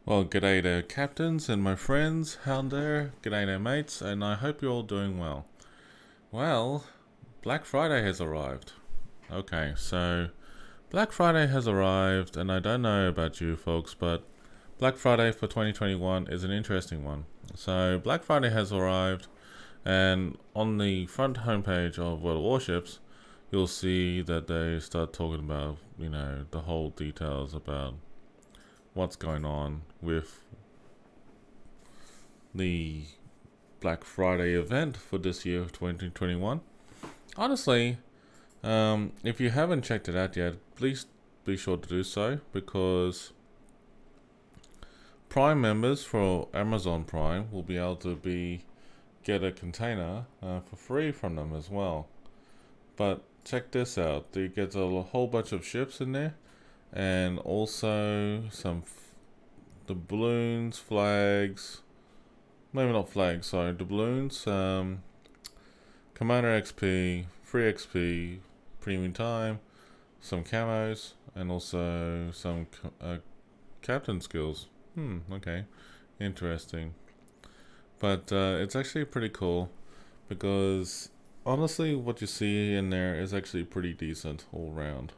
Well, g'day there, captains and my friends. How there? G'day there, mates, and I hope you're all doing well. Well, Black Friday has arrived. Okay, so Black Friday has arrived, and I don't know about you folks, but Black Friday for 2021 is an interesting one. So, Black Friday has arrived, and on the front homepage of World of Warships, you'll see that they start talking about, the whole details about what's going on with the Black Friday event for this year of 2021. Honestly, if you haven't checked it out yet, please be sure to do so, because Prime members for Amazon Prime will be able to get a container for free from them as well. But check this out: they get a whole bunch of ships in there, and also the balloons, flags. Maybe not flags, sorry. Doubloons, Commander XP, free XP, premium time, some camos, and also some captain skills. Okay. Interesting. But it's actually pretty cool, because honestly, what you see in there is actually pretty decent all round.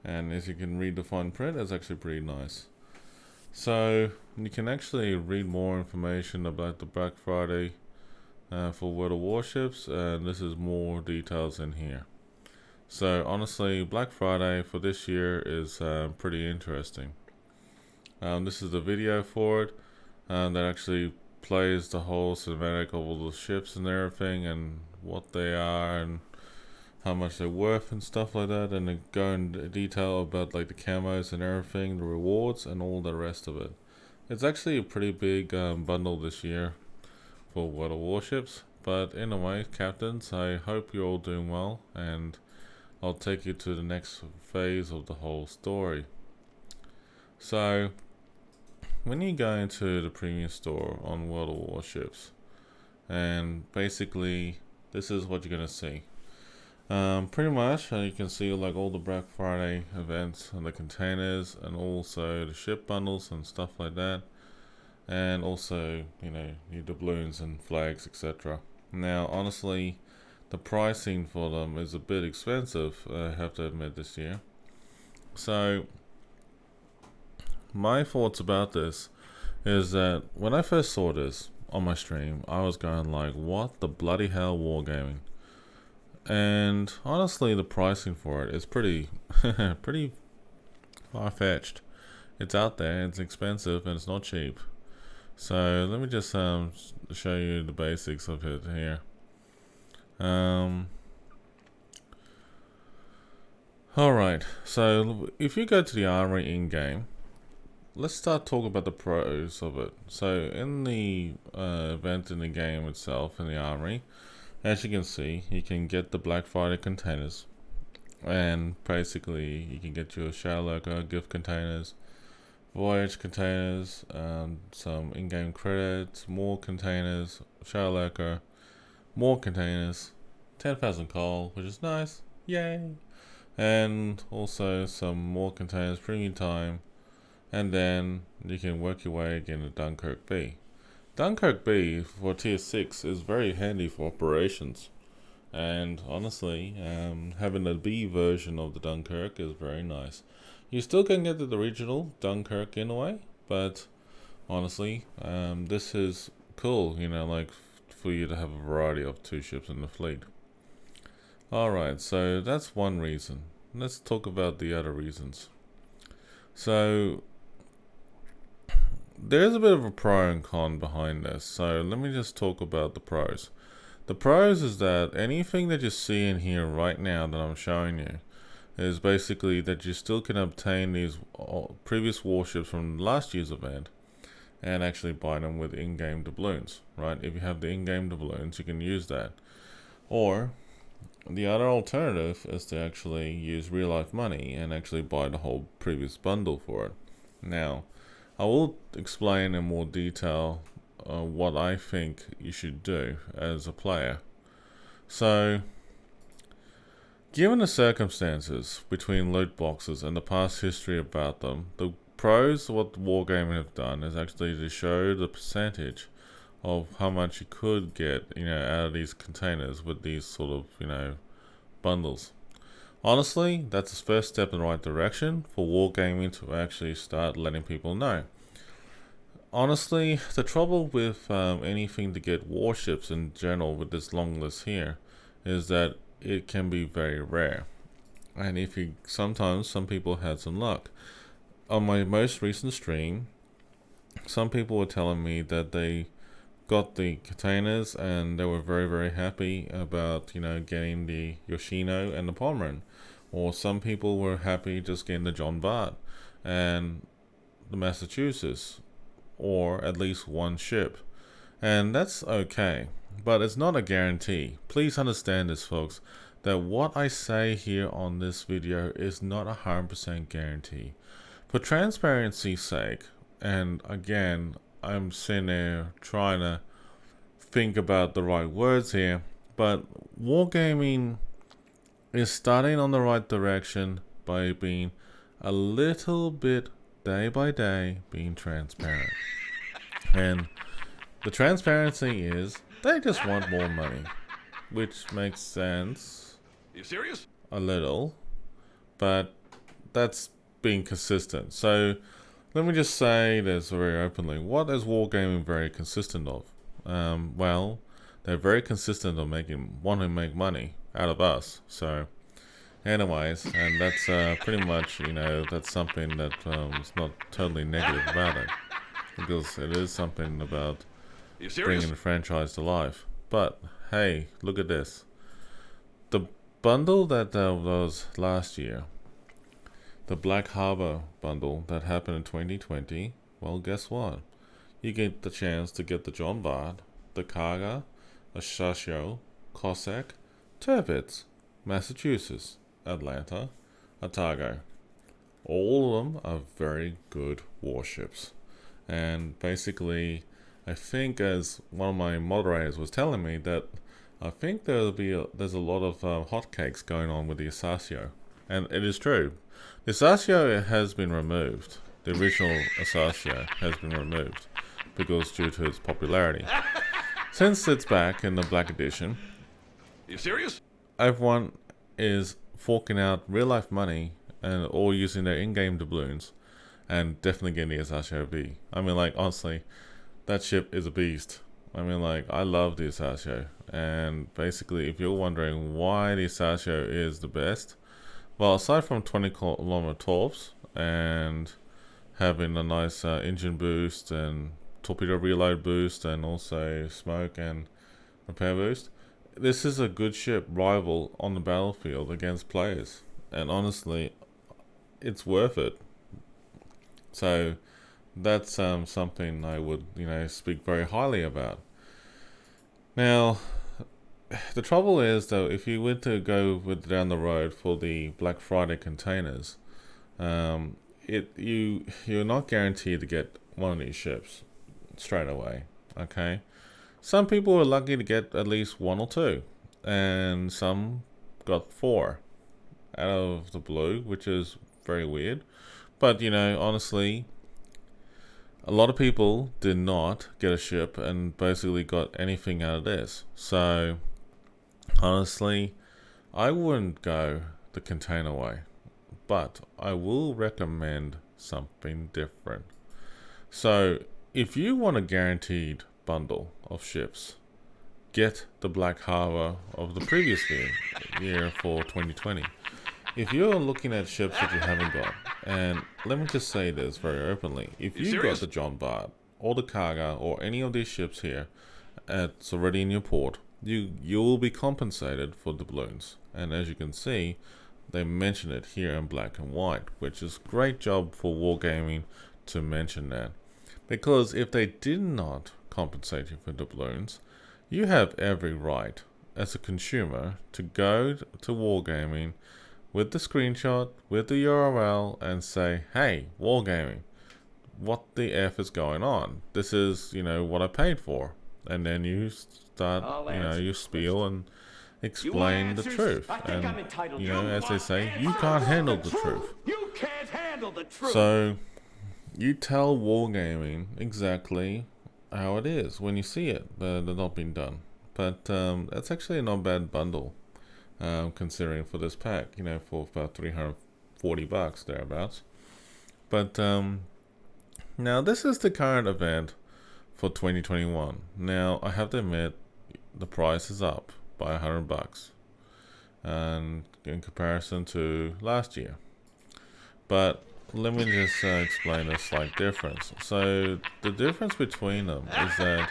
And as you can read the fine print, it's actually pretty nice. So you can actually read more information about the Black Friday for World of Warships, and this is more details in here. So honestly, Black Friday for this year is pretty interesting. This is the video for it that actually plays the whole cinematic of all the ships and everything, and what they are, and how much they're worth and stuff like that, and they go in detail about like the camos and everything, the rewards and all the rest of it. It's actually a pretty big bundle this year for World of Warships. But anyway, captains, I hope you're all doing well, and I'll take you to the next phase of the whole story. So when you go into the premium store on World of Warships, and basically this is what you're gonna see. Pretty much you can see like all the Black Friday events and the containers, and also the ship bundles and stuff like that, and also your doubloons and flags, etc. Now honestly, the pricing for them is a bit expensive, I have to admit, this year. So my thoughts about this is that when I first saw this on my stream, I was going like, what the bloody hell, Wargaming? And honestly, the pricing for it is pretty pretty far-fetched. It's out there, it's expensive, and it's not cheap. So let me just show you the basics of it here. Alright, so if you go to the armory in-game, let's start talking about the pros of it. So in the event in the game itself, in the armory, as you can see, you can get the Black Friday containers, and basically you can get your Shadow Lurker gift containers, voyage containers, some in-game credits, more containers, Shadow Lurker, more containers, 10,000 coal, which is nice, yay, and also some more containers, premium time, and then you can work your way again to Dunkirk B. Dunkirk B for tier 6 is very handy for operations, and honestly, having the B version of the Dunkirk is very nice. You still can get the original Dunkirk in a way, but honestly, this is cool, like for you to have a variety of 2 ships in the fleet. Alright, so that's one reason. Let's talk about the other reasons. So there's a bit of a pro and con behind this, so let me just talk about the pros. The pros is that anything that you see in here right now that I'm showing you is basically that you still can obtain these previous warships from last year's event and actually buy them with in-game doubloons, right? If you have the in-game doubloons, you can use that. Or the other alternative is to actually use real-life money and actually buy the whole previous bundle for it. Now, I will explain in more detail what I think you should do as a player. So, given the circumstances between loot boxes and the past history about them, the pros, what Wargaming have done is actually to show the percentage of how much you could get, out of these containers with these sort of, bundles. Honestly, that's the first step in the right direction for Wargaming to actually start letting people know. Honestly, the trouble with anything to get warships in general with this long list here is that it can be very rare. And sometimes some people had some luck. On my most recent stream, some people were telling me that they got the containers and they were very, very happy about, getting the Yoshino and the Pomeran. Or some people were happy just getting the John Bart and the Massachusetts, or at least one ship. And that's okay, but it's not a guarantee. Please understand this, folks, that what I say here on this video is not 100% guarantee. For transparency's sake, and again, I'm sitting there trying to think about the right words here, but Wargaming is starting on the right direction by being a little bit day by day being transparent. And the transparency is they just want more money, which makes sense. Are you serious? A little, but that's being consistent. So let me just say this very openly. What is Wargaming very consistent of? Well, they're very consistent on wanting to make money out of us. So anyways, and that's pretty much, that's something that is not totally negative about it, because it is something about bringing the franchise to life. But hey, look at this. The bundle that was last year, the Black Harbor bundle that happened in 2020, well, guess what? You get the chance to get the John Bart, the Kaga, a Shashio, Cossack, Tirpitz, Massachusetts, Atlanta, Otago. All of them are very good warships. And basically, I think, as one of my moderators was telling me, that I think there's a lot of hotcakes going on with the Asasio. And it is true. The Asasio has been removed. The original Asasio has been removed because due to its popularity. Since it's back in the Black Edition, Are you serious? everyone is forking out real life money and all using their in-game doubloons and definitely getting the Asasio V. I mean, like, honestly, that ship is a beast. I mean, like, I love the Asasio. And basically, if you're wondering why the Asasio is the best, well, aside from 20-kilometer torps and having a nice engine boost and torpedo reload boost and also smoke and repair boost, this is a good ship rival on the battlefield against players. And honestly, it's worth it. So that's something I would, speak very highly about. Now, the trouble is, though, if you were to go down the road for the Black Friday containers, you're not guaranteed to get one of these ships straight away. Okay, some people were lucky to get at least one or two, and some got 4 out of the blue, which is very weird. But honestly, a lot of people did not get a ship and basically got anything out of this. So honestly, I wouldn't go the container way, but I will recommend something different. So if you want a guaranteed bundle of ships, get the Black Harbor of the previous year for 2020. If you're looking at ships that you haven't got, and let me just say this very openly, if you got the John Bart or the Kaga or any of these ships here, it's already in your port, you will be compensated for the balloons. And as you can see, they mention it here in black and white, which is great job for Wargaming to mention that. Because if they did not compensate you for the balloons, you have every right as a consumer to go to Wargaming with the screenshot, with the URL, and say, hey, Wargaming, what the F is going on? This is, what I paid for. And then you start, you spiel and explain the truth. And, as they say, you can't handle the truth. You can't handle the truth. So, you tell Wargaming exactly how it is when you see it, but they're not being done. But that's actually a not bad bundle, considering for this pack, for about $340 thereabouts. But now this is the current event for 2021. Now I have to admit, the price is up by $100, and in comparison to last year. But let me just explain a slight difference. So the difference between them is that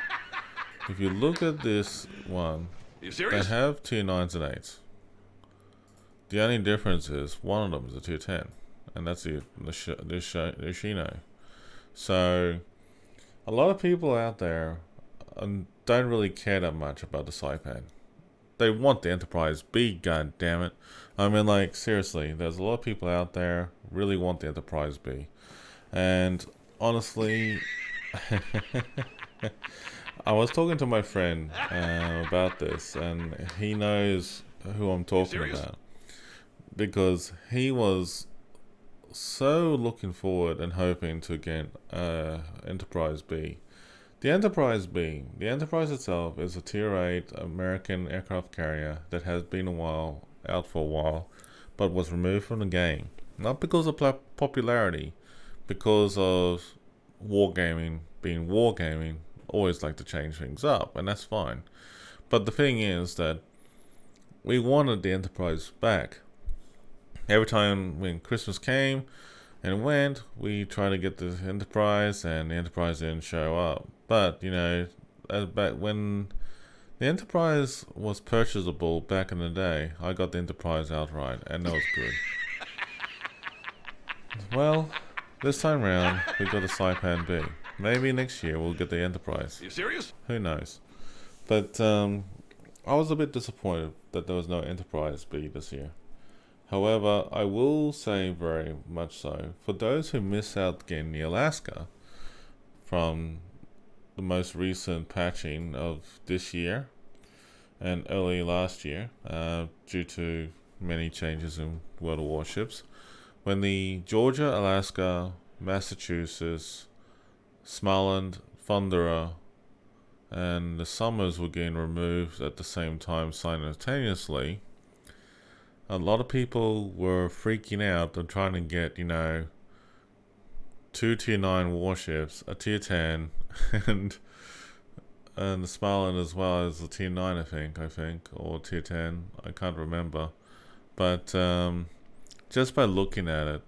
if you look at this one, You they serious? have 2 9s and 8s. The only difference is one of them is a 210, and that's the Shino. So a lot of people out there don't really care that much about the Saipan. They want the Enterprise B, god damn it. I mean, like, seriously, there's a lot of people out there really want the Enterprise B. And honestly, I was talking to my friend about this, and he knows who I'm talking about. Because he was so looking forward and hoping to get Enterprise B. The Enterprise B, the Enterprise itself is a Tier 8 American aircraft carrier that has been out for a while, but was removed from the game. Not because of popularity, because of Wargaming being Wargaming, always like to change things up, and that's fine. But the thing is that we wanted the Enterprise back. Every time when Christmas came and went, we tried to get the Enterprise, and the Enterprise didn't show up. But, back when the Enterprise was purchasable back in the day, I got the Enterprise outright, and that was good. Well, this time round, we got the Saipan B. Maybe next year we'll get the Enterprise. You serious? Who knows? But I was a bit disappointed that there was no Enterprise B this year. However, I will say very much so, for those who miss out getting the Alaska from the most recent patching of this year and early last year, due to many changes in World of Warships, when the Georgia, Alaska, Massachusetts, Smaland, Thunderer, and the Summers were getting removed at the same time simultaneously, a lot of people were freaking out and trying to get, 2 Tier 9 warships, a Tier 10, and the Smaland as well as the Tier 9, I think, or Tier 10, I can't remember. But just by looking at it,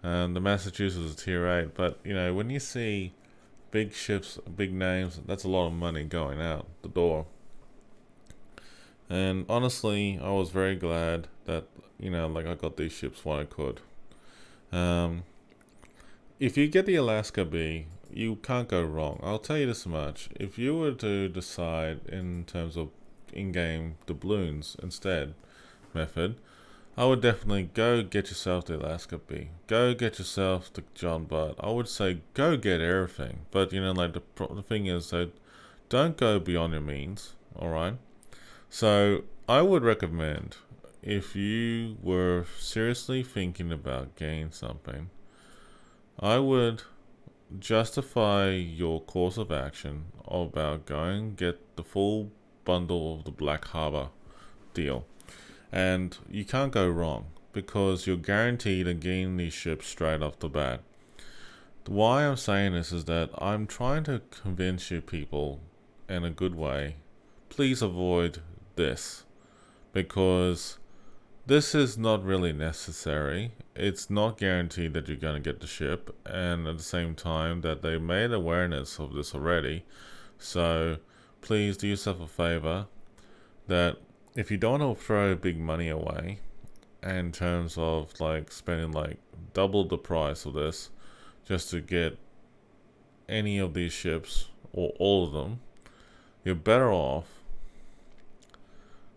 the Massachusetts is a Tier 8, but, when you see big ships, big names, that's a lot of money going out the door. And honestly, I was very glad that, I got these ships when I could. If you get the Alaska B, you can't go wrong. I'll tell you this much. If you were to decide in terms of in-game doubloons instead method, I would definitely go get yourself the Alaska B. Go get yourself the John Butt. I would say go get everything. But, the thing is that don't go beyond your means, alright? So, I would recommend, if you were seriously thinking about getting something, I would justify your course of action about going and get the full bundle of the Black Harbor deal. And you can't go wrong, because you're guaranteed to gain these ships straight off the bat. Why I'm saying this is that I'm trying to convince you people in a good way, please avoid this, because this is not really necessary. It's not guaranteed that you're going to get the ship, and at the same time that they made awareness of this already. So please do yourself a favor, that if you don't want to throw big money away in terms of spending double the price of this just to get any of these ships or all of them, you're better off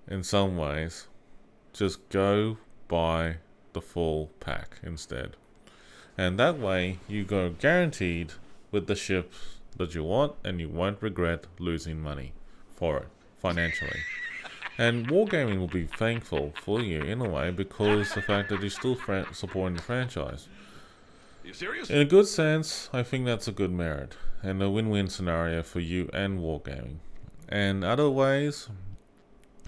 in some ways just go buy the full pack instead. And that way you go guaranteed with the ships that you want, and you won't regret losing money for it financially. And Wargaming will be thankful for you in a way, because the fact that you're still supporting the franchise. You serious? In a good sense, I think that's a good merit and a win-win scenario for you and Wargaming. And other ways,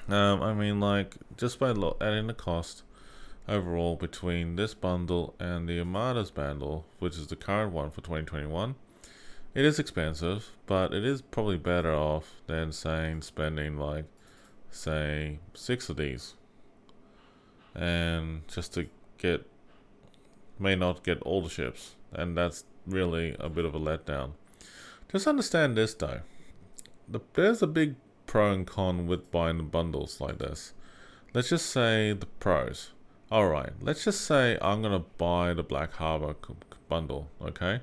I mean, like, just by adding the cost overall between this bundle and the Armada's bundle, which is the current one for 2021, it is expensive, but it is probably better off than spending like, say, 6 of these, and just to may not get all the ships, and that's really a bit of a letdown. Just understand this though, there's a big pro and con with buying the bundles like this. Let's just say the pros. Alright, let's just say I'm gonna buy the Black Harbor bundle, okay?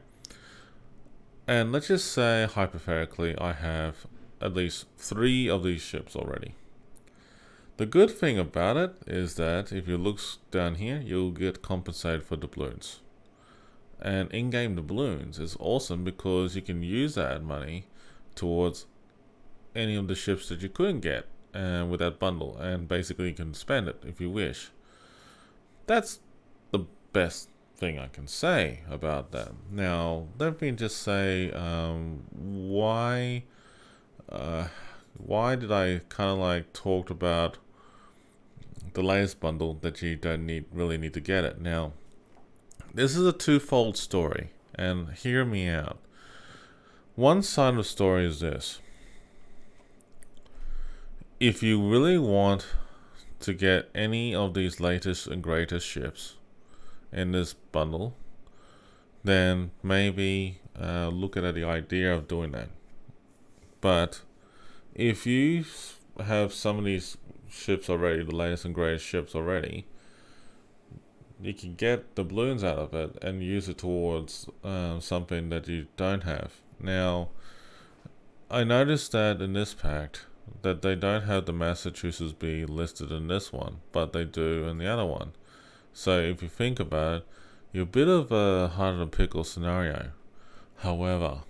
And let's just say, hypothetically, I have at least 3 of these ships already. The good thing about it is that if you look down here, you'll get compensated for doubloons. And in-game doubloons is awesome because you can use that money towards any of the ships that you couldn't get with that bundle. And basically you can spend it if you wish. That's the best thing I can say about that. Now, let me just say why did I kind of like talked about the latest bundle that you don't really need to get it. Now, this is a twofold story, and hear me out. One side of the story is this: if you really want to get any of these latest and greatest ships in this bundle, then maybe look at the idea of doing that. But if you have some of these ships already, the latest and greatest ships already, you can get the balloons out of it and use it towards something that you don't have. Now, I noticed that in this pack that they don't have the Massachusetts B listed in this one, but they do in the other one. So if you think about it, you're a bit of a harder to pickle scenario. However,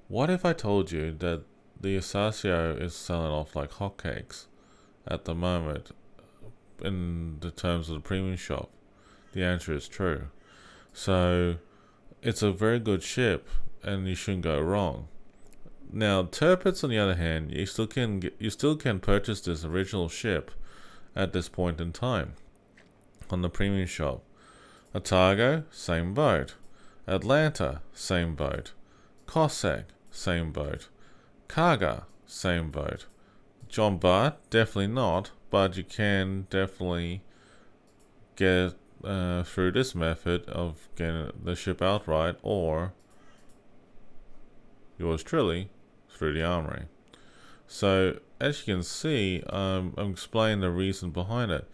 what if I told you that the Asasio is selling off like hotcakes at the moment in the terms of the premium shop? The answer is true. So it's a very good ship and you shouldn't go wrong. Now, Tirpitz, on the other hand, you still can purchase this original ship at this point in time on the premium shop. Otago, same boat. Atlanta, same boat. Cossack, same boat. Kaga, same boat. John Bart, definitely not, but you can definitely get through this method of getting the ship outright, or yours truly through the armory. So as you can see, I'm explaining the reason behind it.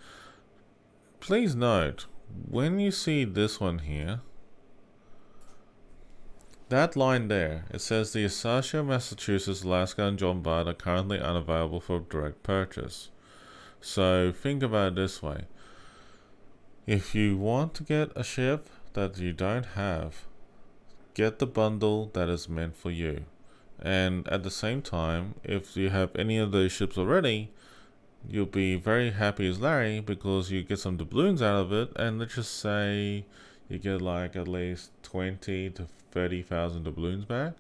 Please note, when you see this one here, that line there, it says the Asasio, Massachusetts, Alaska, and John Bart are currently unavailable for direct purchase. So think about it this way. If you want to get a ship that you don't have, get the bundle that is meant for you. And at the same time, if you have any of those ships already, you'll be very happy as Larry because you get some doubloons out of it, and let's just say you get like at least 20 to 30,000 doubloons back.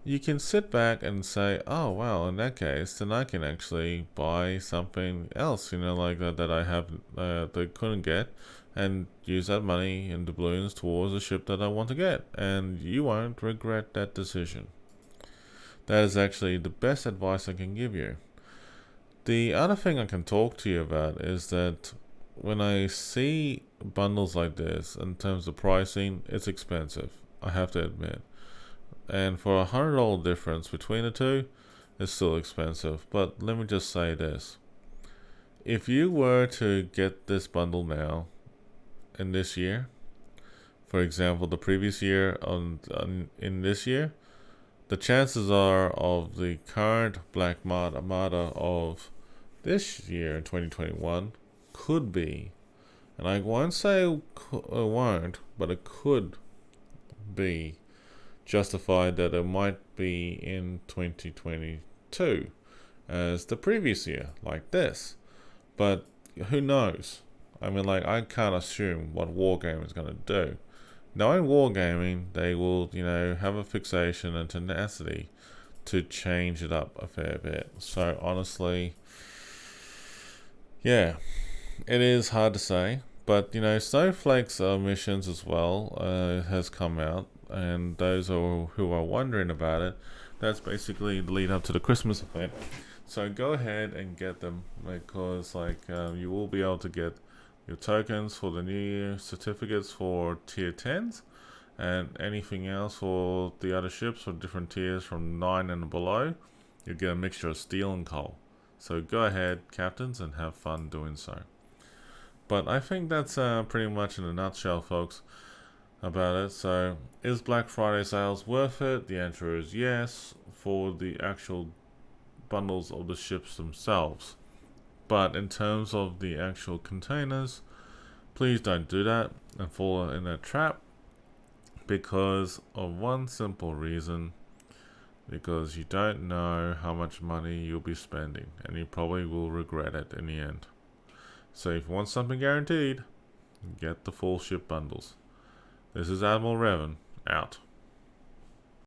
You can sit back and say, oh well, in that case, then I can actually buy something else, like that I have that couldn't get, and use that money in doubloons towards a ship that I want to get, and you won't regret that decision. That is actually the best advice I can give you. The other thing I can talk to you about is that when I see bundles like this, in terms of pricing, it's expensive, I have to admit. And for $100 difference between the two, it's still expensive. But let me just say this. If you were to get this bundle now, in this year, for example, the previous year in this year, the chances are of the current Black Armada of this year in 2021 could be, and I won't say it won't, but it could be justified that it might be in 2022 as the previous year, like this. But who knows? I mean, like, I can't assume what Wargaming is going to do. Knowing Wargaming, they will, have a fixation and tenacity to change it up a fair bit. So honestly, yeah, it is hard to say. But, Snowflakes missions as well has come out. And those who are wondering about it, that's basically the lead up to the Christmas event. So go ahead and get them, because you will be able to get your tokens for the New Year certificates for tier 10s, and anything else for the other ships for different tiers from 9 and below. You get a mixture of steel and coal. So go ahead, captains, and have fun doing so. But I think that's pretty much in a nutshell, folks, about it. So is Black Friday sales worth it? The answer is yes, for the actual bundles of the ships themselves. But in terms of the actual containers, please don't do that and fall in that trap, because of one simple reason: because you don't know how much money you'll be spending, and you probably will regret it in the end. So if you want something guaranteed, get the full ship bundles. This is Admiral Revan, out.